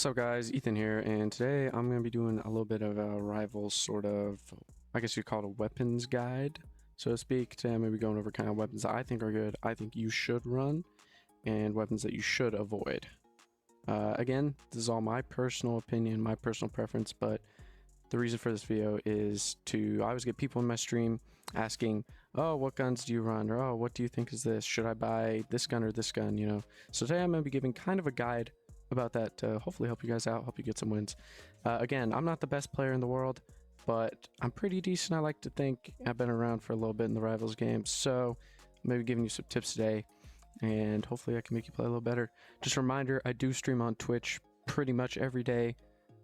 What's up guys, Ethan here, and today I'm going to be doing a little bit of a Rivals sort of, I guess you'd call it a weapons guide, so to speak. Today I'm going to be going over kind of weapons that I think are good, I think you should run, and weapons that you should avoid. Again, this is all my personal opinion, my personal preference, but the reason for this video is I always get people in my stream asking, oh, what guns do you run? Or, oh, what do you think is this? Should I buy this gun or this gun, you know? So today I'm going to be giving kind of a guide about that to hopefully help you guys out, help you get some wins. Again, I'm not the best player in the world, but I'm pretty decent, I like to think. I've been around for a little bit in the Rivals games, so I'm maybe giving you some tips today, and hopefully I can make you play a little better. Just a reminder, I do stream on Twitch pretty much every day.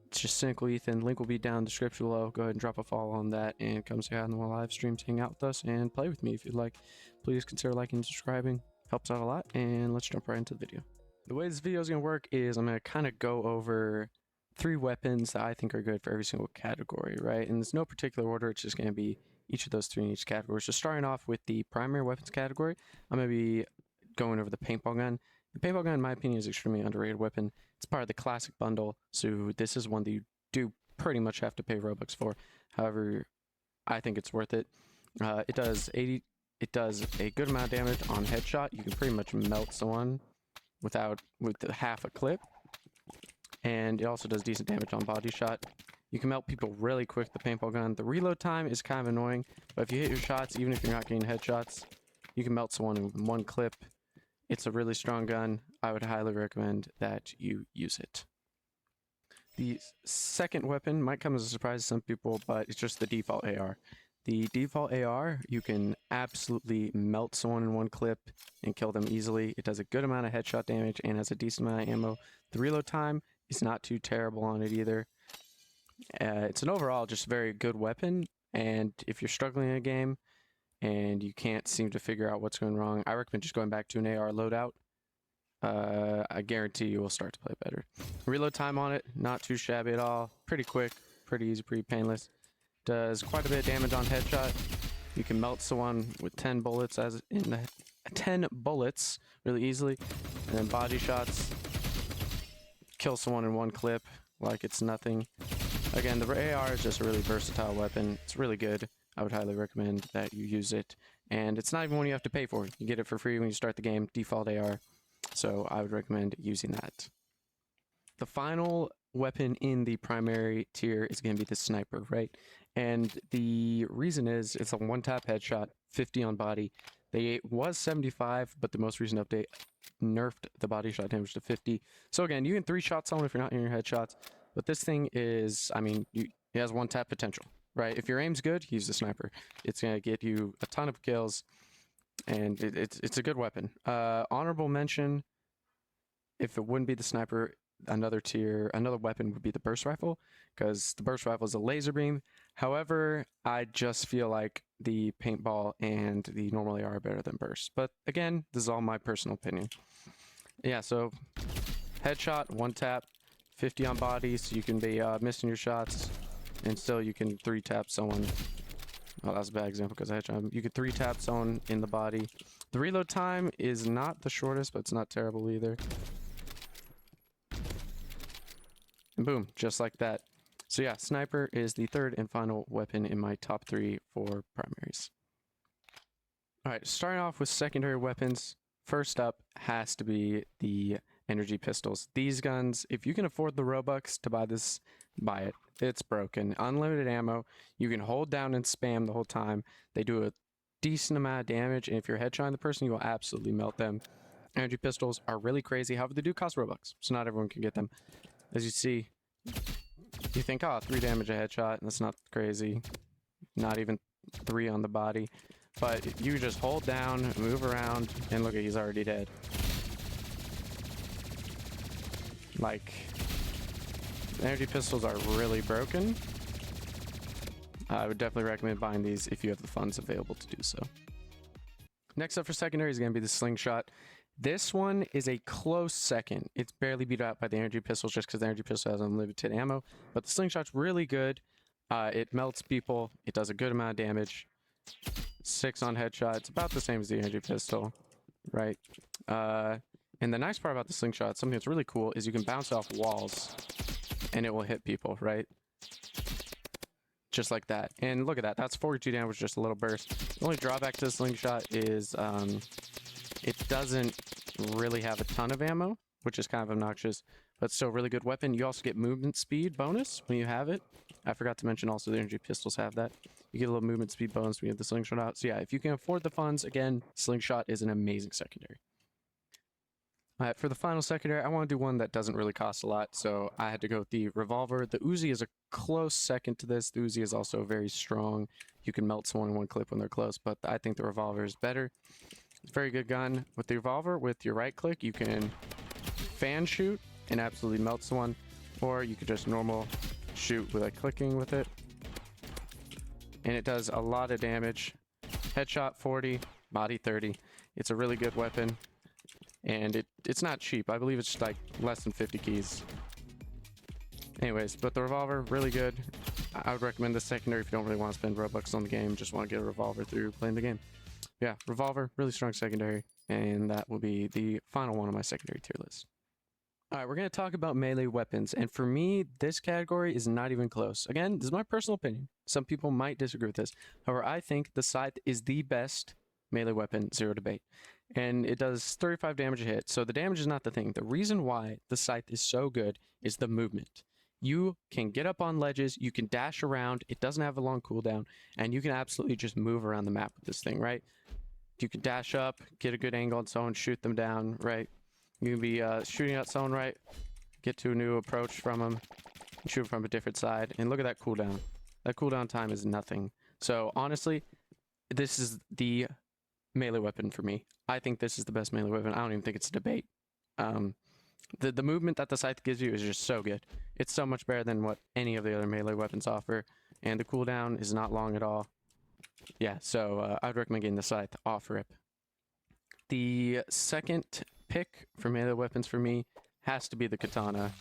It's just Cynical Ethan. Link will be down in the description below. Go ahead and drop a follow on that and come say hi on the live streams, hang out with us, and play with me if you'd like. Please consider liking and subscribing. Helps out a lot, and let's jump right into the video. The way this video is going to work is I'm going to kind of go over 3 weapons that I think are good for every single category, right? And there's no particular order. It's just going to be each of those 3 in each category. So starting off with the primary weapons category, I'm going to be going over the paintball gun. The paintball gun, in my opinion, is an extremely underrated weapon. It's part of the classic bundle, so this is one that you do pretty much have to pay Robux for. However, I think it's worth it. It does a good amount of damage on headshot. You can pretty much melt someone with half a clip, and it also does decent damage on body shot. You can melt people really quick with the paintball gun. The reload time is kind of annoying, but if you hit your shots, even if you're not getting headshots, you can melt someone in one clip. It's a really strong gun. I would highly recommend that you use it. The second weapon might come as a surprise to some people, but it's just the default AR. The default AR, you can absolutely melt someone in one clip and kill them easily. It does a good amount of headshot damage and has a decent amount of ammo. The reload time is not too terrible on it either. It's an overall just very good weapon, and if you're struggling in a game and you can't seem to figure out what's going wrong, I recommend just going back to an AR loadout. I guarantee you will start to play better. Reload time on it, not too shabby at all. Pretty quick, pretty easy, pretty painless. Does quite a bit of damage on headshot. You can melt someone with 10 bullets really easily, and then body shots, kill someone in one clip like it's nothing. Again, the AR is just a really versatile weapon. It's really good. I would highly recommend that you use it, and it's not even one you have to pay for. You get it for free when you start the game, default AR, so I would recommend using that. The final weapon in the primary tier is going to be the sniper, right? And the reason is it's a one-tap headshot, 50 on body. They was 75, but the most recent update nerfed the body shot damage to 50. So again, you can 3-shot someone if you're not in your headshots, but this thing is, I mean, it has one-tap potential, right? If your aim's good, use the sniper. It's going to get you a ton of kills, and it's a good weapon. Honorable mention, if it wouldn't be the sniper, another weapon would be the burst rifle, because the burst rifle is a laser beam. However, I just feel like the paintball and the normal AR are better than burst. But again, this is all my personal opinion. Yeah, so headshot, one tap, 50 on body, so you can be missing your shots, and still you can 3-tap someone. Oh, that's a bad example because I headshot. You can 3-tap someone in the body. The reload time is not the shortest, but it's not terrible either. And boom, just like that. So yeah, sniper is the third and final weapon in my top 3 for primaries. Alright, starting off with secondary weapons, first up has to be the energy pistols. These guns, if you can afford the Robux to buy this, buy it. It's broken. Unlimited ammo. You can hold down and spam the whole time. They do a decent amount of damage, and if you're headshotting the person, you will absolutely melt them. Energy pistols are really crazy. However, they do cost Robux, so not everyone can get them. As you see, you think, oh, 3 damage a headshot, and that's not crazy. Not even 3 on the body. But you just hold down, move around, and look at, he's already dead. Like, energy pistols are really broken. I would definitely recommend buying these if you have the funds available to do so. Next up for secondary is going to be the slingshot. This one is a close second. It's barely beat out by the energy pistols just because the energy pistol has unlimited ammo. But the slingshot's really good. It melts people. It does a good amount of damage. 6 on headshot. It's about the same as the energy pistol, right? And the nice part about the slingshot, something that's really cool, is you can bounce off walls and it will hit people, right? Just like that. And look at that. That's 42 damage, just a little burst. The only drawback to the slingshot is it doesn't really have a ton of ammo, which is kind of obnoxious, but still a really good weapon. You also get movement speed bonus when you have it. I forgot to mention also the energy pistols have that. You get a little movement speed bonus when you have the slingshot out. So yeah, if you can afford the funds, again, slingshot is an amazing secondary. All right, for the final secondary, I want to do one that doesn't really cost a lot, so I had to go with the revolver. The Uzi is a close second to this. The Uzi is also very strong. You can melt someone in one clip when they're close, but I think the revolver is better. It's a very good gun. With the revolver, with your right click, you can fan shoot and absolutely melt someone, or you could just normal shoot with clicking with it. And it does a lot of damage. Headshot 40, body 30. It's a really good weapon. And it's not cheap. I believe it's like less than 50 keys. Anyways, but the revolver, really good. I would recommend the secondary if you don't really want to spend Robux on the game, just want to get a revolver through playing the game. Yeah, revolver, really strong secondary, and that will be the final one on my secondary tier list. All right, we're going to talk about melee weapons, and for me, this category is not even close. Again, this is my personal opinion. Some people might disagree with this. However, I think the Scythe is the best melee weapon, zero debate. And it does 35 damage a hit, so the damage is not the thing. The reason why the Scythe is so good is the movement. You can get up on ledges, you can dash around, it doesn't have a long cooldown, and you can absolutely just move around the map with this thing, right? You can dash up, get a good angle on someone, shoot them down, right? You can be shooting at someone, right? Get to a new approach from them, shoot from a different side, and look at that cooldown. That cooldown time is nothing. So honestly, this is the melee weapon for me. I think this is the best melee weapon. I don't even think it's a debate. The movement that the Scythe gives you is just so good. It's so much better than what any of the other melee weapons offer, and the cooldown is not long at all. Yeah, so I would recommend getting the Scythe off rip. The second pick for melee weapons for me has to be the Katana.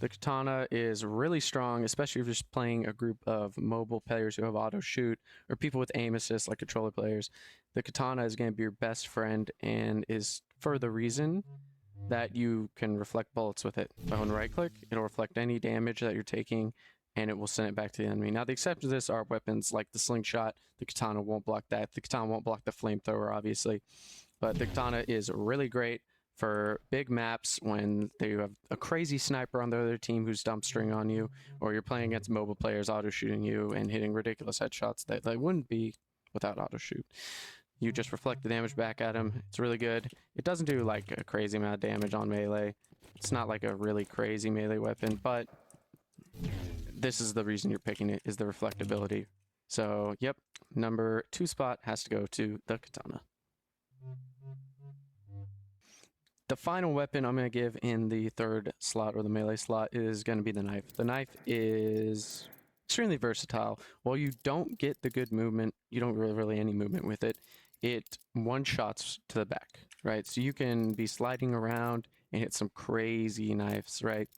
The Katana is really strong, especially if you're just playing a group of mobile players who have auto shoot, or people with aim assist like controller players. The Katana is going to be your best friend, and is for the reason that you can reflect bullets with it. By when right click, it'll reflect any damage that you're taking, and it will send it back to the enemy. Now, the exception to this are weapons like the slingshot. The Katana won't block that. The Katana won't block the flamethrower, obviously. But the Katana is really great for big maps when they have a crazy sniper on the other team who's dump string on you, or you're playing against mobile players auto shooting you and hitting ridiculous headshots that they wouldn't be without auto shoot. You just reflect the damage back at him. It's really good. It doesn't do like a crazy amount of damage on melee. It's not like a really crazy melee weapon, but this is the reason you're picking it, is the reflectability. So yep, number 2 spot has to go to the Katana. The final weapon I'm going to give in the third slot, or the melee slot, is going to be the knife. The knife is extremely versatile. While you don't get the good movement, you don't really any movement with it, it one-shots to the back, right? So you can be sliding around and hit some crazy knives, right?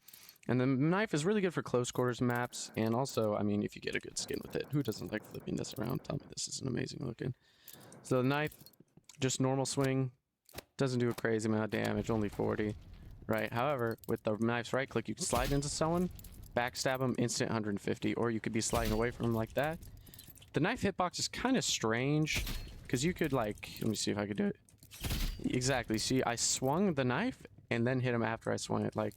And the knife is really good for close quarters maps, and also, I mean, if you get a good skin with it. Who doesn't like flipping this around? Tell me this isn't amazing looking. So the knife, just normal swing, doesn't do a crazy amount of damage, only 40, right? However, with the knife's right click, you can slide into someone, backstab them, instant 150, or you could be sliding away from them like that. The knife hitbox is kind of strange, because you could like, let me see if I could do it. Exactly, see, I swung the knife, and then hit him after I swung it, like,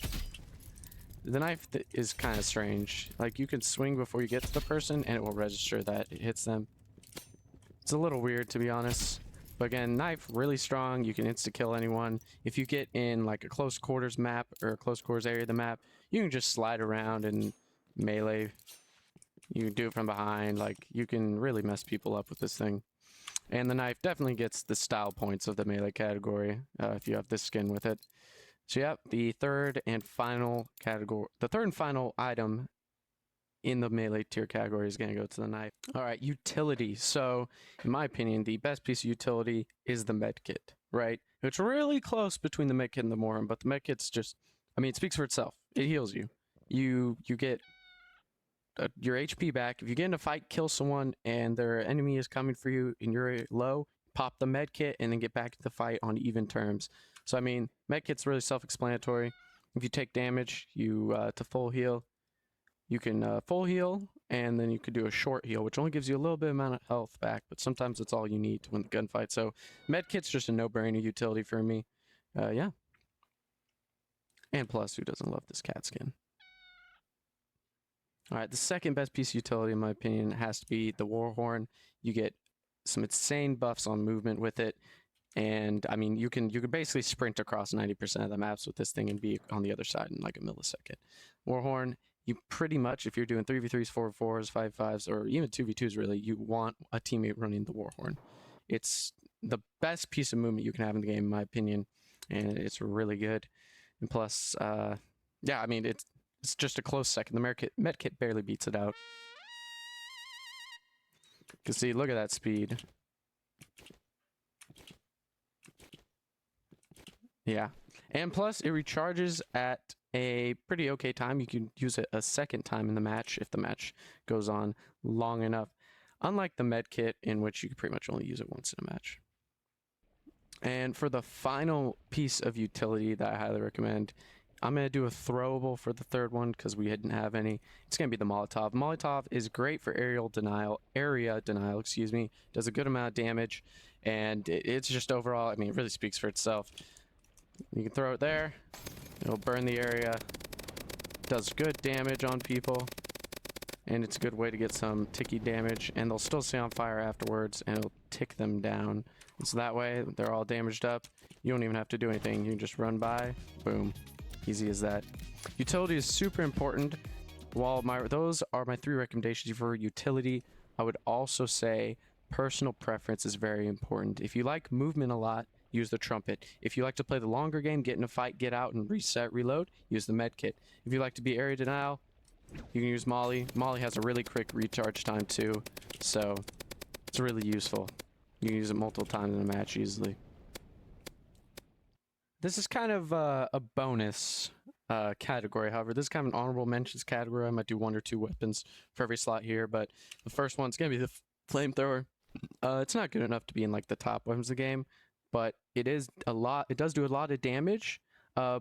the knife is kind of strange. Like, you can swing before you get to the person, and it will register that it hits them. It's a little weird, to be honest. But again, knife, really strong. You can insta-kill anyone. If you get in, like, a close quarters map, or a close quarters area of the map, you can just slide around and melee. You can do it from behind. Like, you can really mess people up with this thing. And the knife definitely gets the style points of the melee category, if you have this skin with it. So yeah, the third and final item in the melee tier category is going to go to the knife. All right, utility. So in my opinion, the best piece of utility is the medkit, right? It's really close between the medkit and the Morum, but the medkit's just, I mean, it speaks for itself. It heals you. You get your HP back. If you get in a fight, kill someone, and their enemy is coming for you and you're low, pop the medkit and then get back to the fight on even terms. So I mean, medkit's really self-explanatory. If you take damage, you to full heal, you can full heal, and then you could do a short heal, which only gives you a little bit amount of health back, but sometimes it's all you need to win the gunfight. So medkit's just a no-brainer utility for me. Yeah. And plus, who doesn't love this cat skin? All right, the second best piece of utility, in my opinion, has to be the Warhorn. You get some insane buffs on movement with it, and I mean, you can basically sprint across 90% of the maps with this thing and be on the other side in like a millisecond. Warhorn, you pretty much, if you're doing 3v3s, 4v4s, 5v5s, or even 2v2s, really, you want a teammate running the Warhorn. It's the best piece of movement you can have in the game, in my opinion, and it's really good. And plus, yeah, I mean, it's just a close second. The medkit barely beats it out. You can see, look at that speed. Yeah. And plus, it recharges at a pretty okay time. You can use it a second time in the match if the match goes on long enough. Unlike the medkit, in which you can pretty much only use it once in a match. And for the final piece of utility that I highly recommend, I'm going to do a throwable for the third one because we didn't have any. It's going to be the Molotov. Molotov is great for area denial, excuse me. Does a good amount of damage, and it's just overall, I mean, it really speaks for itself. You can throw it there. It'll burn the area. Does good damage on people, and it's a good way to get some ticky damage, and they'll still stay on fire afterwards, and it'll tick them down. And so that way, they're all damaged up. You don't even have to do anything. You can just run by, boom. Easy as that. Utility is super important. While those are my 3 recommendations for utility, I would also say personal preference is very important. If you like movement a lot, use the trumpet. If you like to play the longer game, get in a fight, get out, and reset, reload, use the medkit. If you like to be area denial, you can use Molly. Molly has a really quick recharge time too, so it's really useful. You can use it multiple times in a match easily. This is kind of a bonus category. However, this is kind of an honorable mentions category. I might do 1 or 2 weapons for every slot here, but the first one's going to be the flamethrower. It's not good enough to be in like the top weapons of the game, but it is a lot. It does do a lot of damage.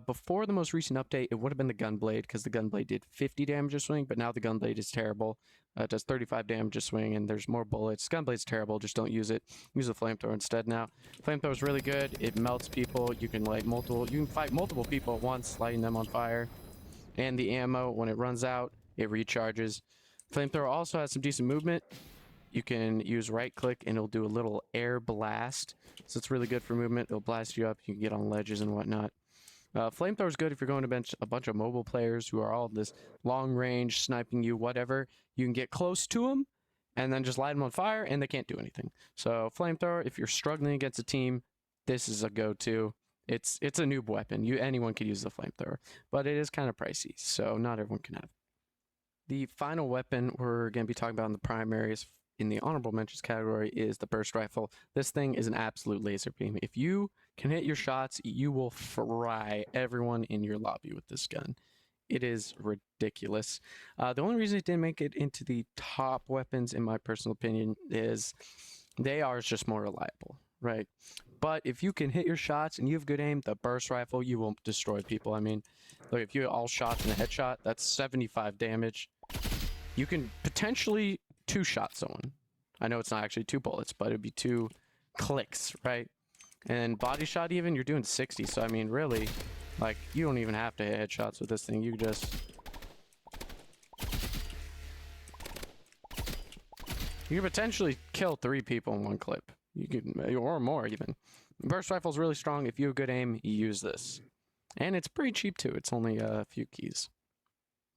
Before the most recent update, it would have been the Gunblade, because the Gunblade did 50 damage a swing, but now the Gunblade is terrible. It does 35 damage a swing, and there's more bullets. Gunblade's terrible, just don't use it. Use the Flamethrower instead now. Flamethrower is really good. It melts people. You can fight multiple people at once, lighting them on fire. And the ammo, when it runs out, it recharges. Flamethrower also has some decent movement. You can use right click and it'll do a little air blast. So it's really good for movement. It'll blast you up. You can get on ledges and whatnot. Flamethrower is good if you're going to bench a bunch of mobile players who are all this long range, sniping you, whatever. You can get close to them and then just light them on fire and they can't do anything. So Flamethrower, if you're struggling against a team, this is a go-to. It's a noob weapon. Anyone could use the Flamethrower, but it is kind of pricey, so not everyone can have it. The final weapon we're going to be talking about in the primaries in the honorable mentions category is the burst rifle. This thing is an absolute laser beam. If you can hit your shots, you will fry everyone in your lobby with this gun. It is ridiculous. The only reason it didn't make it into the top weapons, in my personal opinion, is they are just more reliable, right? But if you can hit your shots and you have good aim, the burst rifle, you will destroy people. I mean, look, if you hit all shots in a headshot, that's 75 damage. You can potentially 2-shot someone. I know it's not actually 2 bullets, but it'd be 2 clicks, right? And body shot even, you're doing 60. So, I mean, really, like, you don't even have to hit headshots with this thing. You just... You can potentially kill 3 people in 1 clip. You can, or more even. Burst rifle's really strong. If you have good aim, you use this. And it's pretty cheap too. It's only a few keys.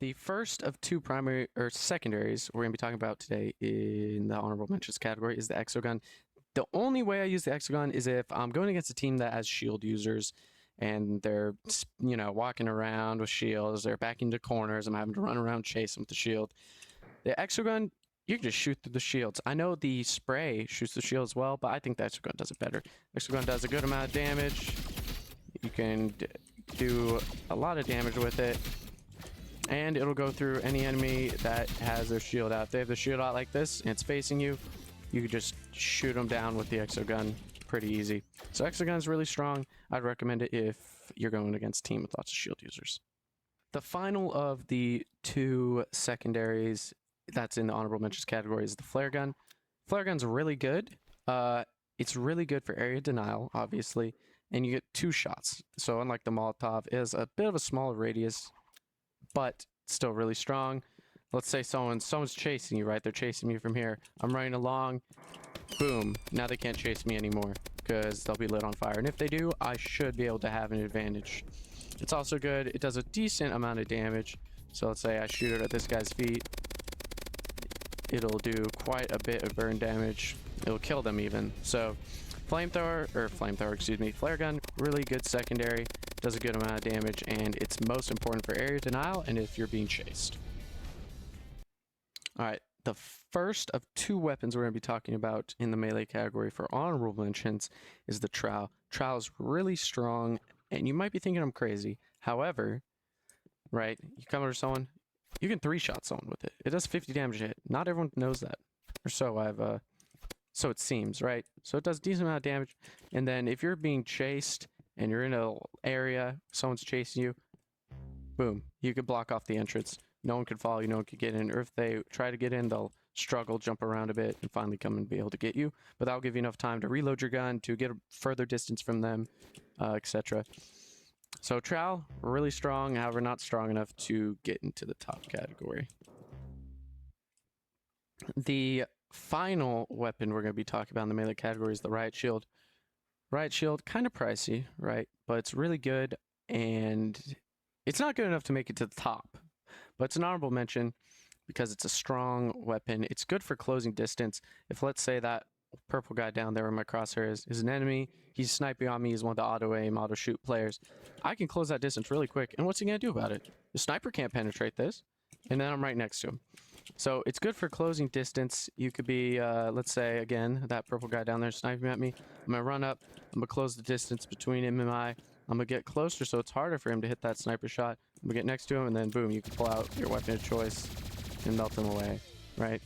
The first of 2 primary or secondaries we're going to be talking about today in the honorable mentions category is the exogun. The only way I use the exogun is if I'm going against a team that has shield users and they're, you know, walking around with shields, they're backing into corners, I'm having to run around chase them with the shield. The exogun, you can just shoot through the shields. I know the spray shoots the shield as well, but I think the exogun does it better. Exogun does a good amount of damage. You can do a lot of damage with it. And it'll go through any enemy that has their shield out. If they have the shield out like this and it's facing you, you can just shoot them down with the exogun pretty easy. So Exogun is really strong. I'd recommend it if you're going against a team with lots of shield users. The final of the two secondaries that's in the honorable mentions category is the flare gun. Flare gun's really good. It's really good for area denial, obviously, and you get 2 shots. So unlike the Molotov, it has a bit of a smaller radius, but still really strong. Let's say someone's chasing you, right? They're chasing me from here. I'm running along. Boom. Now they can't chase me anymore because they'll be lit on fire. And if they do, I should be able to have an advantage. It's also good. It does a decent amount of damage. So let's say I shoot it at this guy's feet. It'll do quite a bit of burn damage. It'll kill them even. So flare gun, really good secondary. Does a good amount of damage, and it's most important for area denial and if you're being chased. All right, the first of 2 weapons we're going to be talking about in the melee category for honorable mentions is the trowel. Trowel is really strong, and you might be thinking I'm crazy. However, right, you come over someone, you can 3-shot someone with it. It does 50 damage a hit. Not everyone knows that, or so it seems, right? So it does a decent amount of damage, and then if you're being chased and you're in an area, someone's chasing you, boom, you could block off the entrance. No one could follow you, no one could get in. Or if they try to get in, they'll struggle, jump around a bit, and finally come and be able to get you. But that'll give you enough time to reload your gun, to get a further distance from them, etc. So trowel, really strong, however not strong enough to get into the top category. The final weapon we're going to be talking about in the melee category is the riot shield. Riot shield, kind of pricey, right? But it's really good, and it's not good enough to make it to the top. But it's an honorable mention because it's a strong weapon. It's good for closing distance. If, let's say, that purple guy down there where my crosshair is an enemy, he's sniping on me, he's one of the auto-aim, auto-shoot players, I can close that distance really quick. And what's he going to do about it? The sniper can't penetrate this. And then I'm right next to him. So it's good for closing distance. You could be, let's say, again, that purple guy down there sniping at me. I'm going to run up. I'm going to close the distance between him and I'm going to get closer so it's harder for him to hit that sniper shot. I'm going to get next to him, and then boom, you can pull out your weapon of choice and melt him away, right?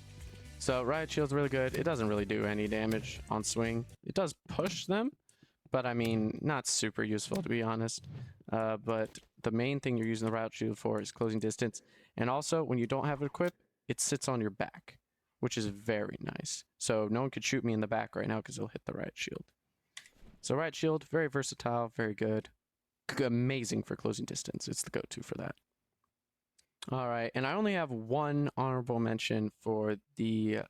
So riot shield's really good. It doesn't really do any damage on swing. It does push them, but I mean, not super useful to be honest. But the main thing you're using the riot shield for is closing distance. And also, when you don't have it equipped, it sits on your back, which is very nice. So no one could shoot me in the back right now because it'll hit the riot shield. So riot shield, very versatile, very good. Amazing for closing distance. It's the go-to for that. All right, and I only have one honorable mention for the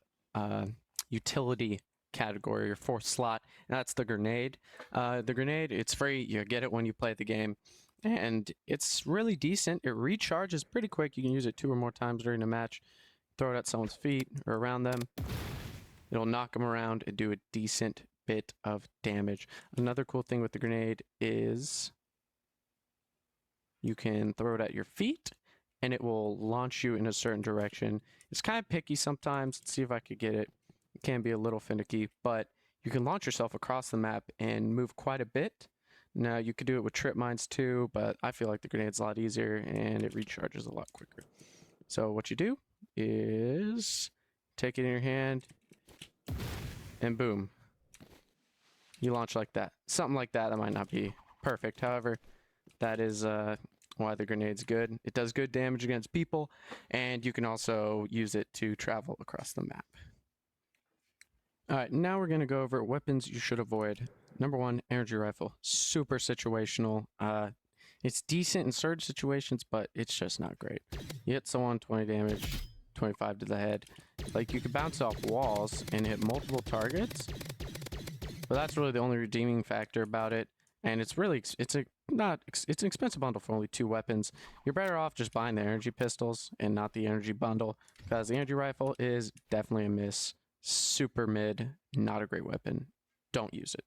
utility category or 4th slot, and that's the grenade. The grenade, it's free. You get it when you play the game, and it's really decent. It recharges pretty quick. You can use it 2 or more times during a match. Throw it at someone's feet or around them. It'll knock them around and do a decent bit of damage. Another cool thing with the grenade is you can throw it at your feet and it will launch you in a certain direction. It's kind of picky sometimes. Let's see if I could get it. It can be a little finicky, but you can launch yourself across the map and move quite a bit. Now, you could do it with trip mines too, but I feel like the grenade's a lot easier and it recharges a lot quicker. So what you do is take it in your hand and boom. You launch like that. Something like that. That might not be perfect. However, that is why the grenade's good. It does good damage against people, and you can also use it to travel across the map. All right, now we're going to go over weapons you should avoid. Number 1, energy rifle. Super situational. It's decent in certain situations, but it's just not great. You hit someone, 20 damage, 25 to the head. Like, you could bounce off walls and hit multiple targets, but that's really the only redeeming factor about it. And it's really, it's an expensive bundle for only 2 weapons. You're better off just buying the energy pistols and not the energy bundle, because the energy rifle is definitely a miss. Super mid, not a great weapon. Don't use it.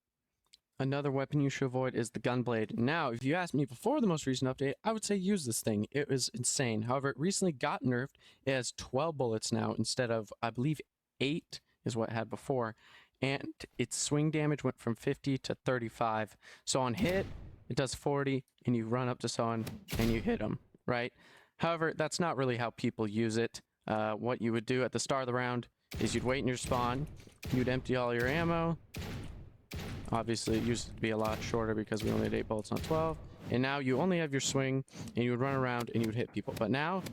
Another weapon you should avoid is the gunblade. Now, if you asked me before the most recent update, I would say use this thing. It was insane. However, it recently got nerfed. It has 12 bullets now instead of, I believe, 8 is what it had before. And its swing damage went from 50 to 35. So on hit, it does 40, and you run up to someone and you hit them, right? However, that's not really how people use it. What you would do at the start of the round is you'd wait in your spawn, you'd empty all your ammo, Obviously, it used to be a lot shorter because we only had 8 bullets, not 12. And now you only have your swing, and you would run around and you would hit people. But now,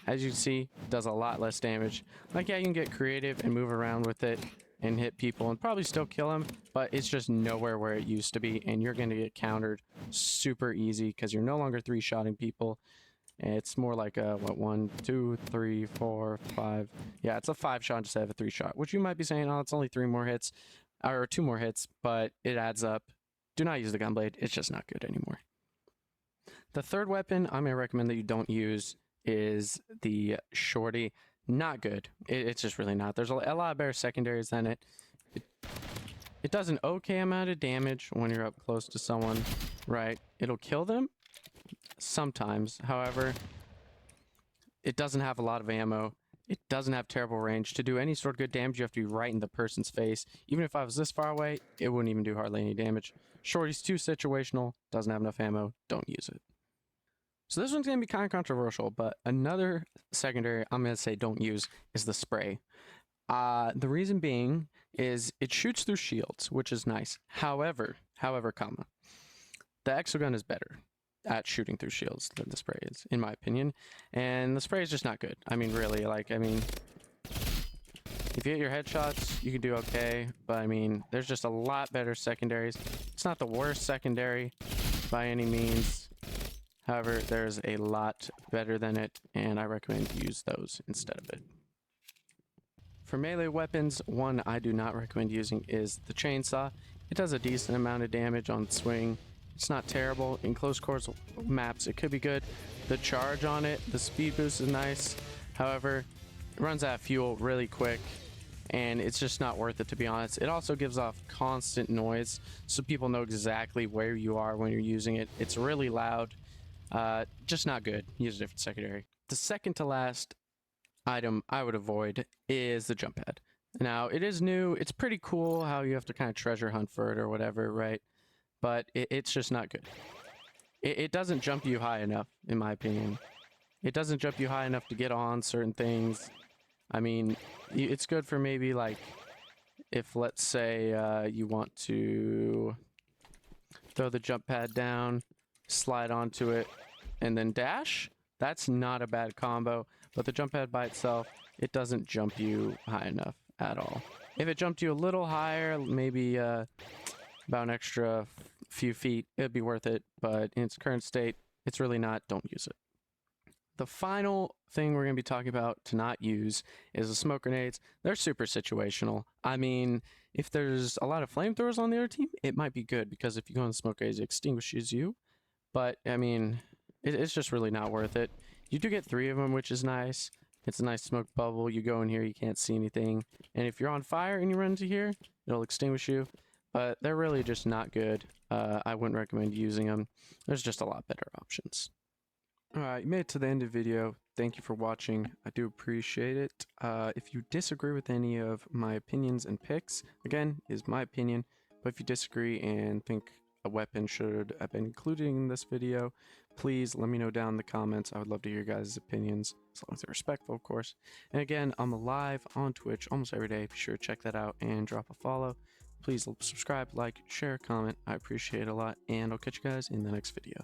as you can see, it does a lot less damage. Like, yeah, you can get creative and move around with it and hit people and probably still kill them, but it's just nowhere where it used to be, and you're going to get countered super easy because you're no longer 3-shotting people. It's more like a, what, 1, 2, 3, 4, 5. Yeah, it's a 5-shot instead of a 3-shot, which you might be saying, oh, it's only 3 more hits, or 2 more hits, but it adds up. Do not use the gunblade. It's just not good anymore. The third weapon I'm going to recommend that you don't use is the shorty. Not good. It's just really not. There's a lot better secondaries than it. It does an okay amount of damage when you're up close to someone, right? It'll kill them sometimes. However, it doesn't have a lot of ammo. It doesn't have terrible range. To do any sort of good damage, you have to be right in the person's face. Even if I was this far away, it wouldn't even do hardly any damage. Shorty's too situational, doesn't have enough ammo, don't use it. So this one's going to be kind of controversial, but another secondary I'm going to say don't use is the spray. The reason being is it shoots through shields, which is nice. However, comma, the exogun is better at shooting through shields than the spray is, in my opinion. And the spray is just not good. I mean, really, like, I mean, if you hit your headshots, you can do okay, but I mean, there's just a lot better secondaries. It's not the worst secondary by any means. However, there's a lot better than it, and I recommend you use those instead of it. For melee weapons, one I do not recommend using is the chainsaw. It does a decent amount of damage on swing. It's not terrible. In close quarters maps, it could be good. The charge on it, the speed boost is nice. However, it runs out of fuel really quick, and it's just not worth it, to be honest. It also gives off constant noise, so people know exactly where you are when you're using it. It's really loud. Just not good. Use a different secondary. The second to last item I would avoid is the jump pad. Now, it is new. It's pretty cool how you have to kind of treasure hunt for it or whatever, right? But it's just not good. It doesn't jump you high enough, in my opinion. It doesn't jump you high enough to get on certain things. I mean, it's good for maybe, like, if, let's say, you want to throw the jump pad down, slide onto it, and then dash. That's not a bad combo, but the jump pad by itself, it doesn't jump you high enough at all. If it jumped you a little higher, maybe about an extra few feet, it'd be worth it, but in its current state, it's really not. Don't use it. The final thing we're going to be talking about to not use is the smoke grenades. They're super situational. I mean, if there's a lot of flamethrowers on the other team, it might be good, because if you go on the smoke grenades, it extinguishes you. But, I mean, it's just really not worth it. You do get 3 of them, which is nice. It's a nice smoke bubble. You go in here, you can't see anything. And if you're on fire and you run into here, it'll extinguish you. But they're really just not good. I wouldn't recommend using them. There's just a lot better options. Alright, you made it to the end of the video. Thank you for watching. I do appreciate it. If you disagree with any of my opinions and picks, again, is my opinion. But if you disagree and think a weapon should have been included in this video, please let me know down in the comments. I would love to hear your guys' opinions, as long as they're respectful, of course. And again, I'm live on Twitch almost every day. Be sure to check that out and drop a follow. Please subscribe, like, share, comment. I appreciate it a lot, and I'll catch you guys in the next video.